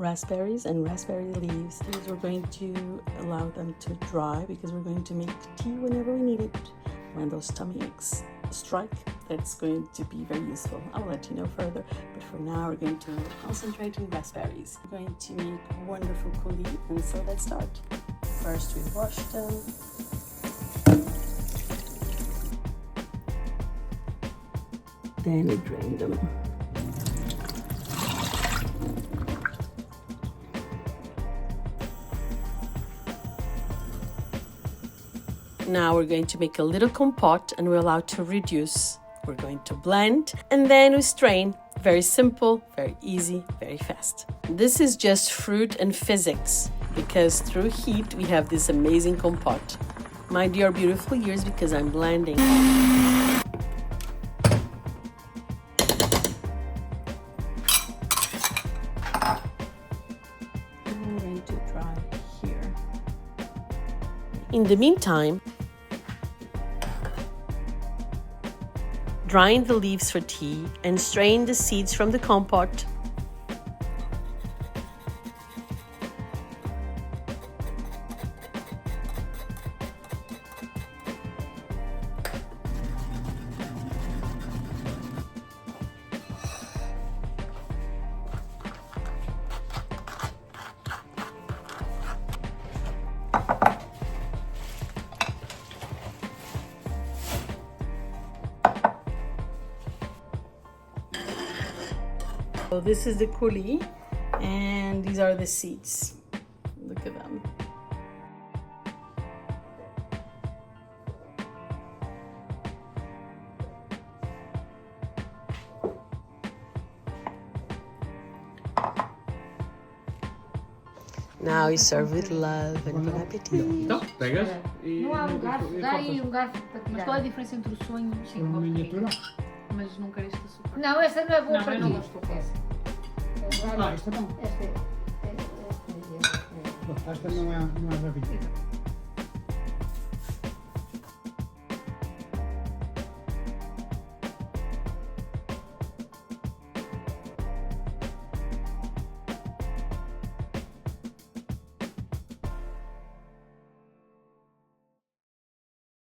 raspberries and raspberry leaves. These we're going to allow them to dry because we're going to make tea whenever we need it. When those tummy aches strike, that's going to be very useful. I'll let you know further, but for now we're going to concentrate on raspberries. We're going to make wonderful coulis, and so let's start. First we wash them. Then we drain them. Now we're going to make a little compote and we're allowed to reduce. We're going to blend and then we strain. Very simple, very easy, very fast. This is just fruit and physics because through heat we have this amazing compote. Mind your beautiful ears because I'm blending. I'm going to dry here. In the meantime, drying the leaves for tea and strain the seeds from the compote. So this is the coulis, and these are the seeds. Look at them. Now you serve with love and bon appetit. Então, pegas e... Não há um garfo, dá aí um garfo para tirar. Mas qual é a diferença entre o sonho e o Uma miniatura? Mas não queres este açúcar? Não, essa não é boa Não, para eu ti. não gosto dessa. Ah, isto é bom. Esta é Esta não é rabinha.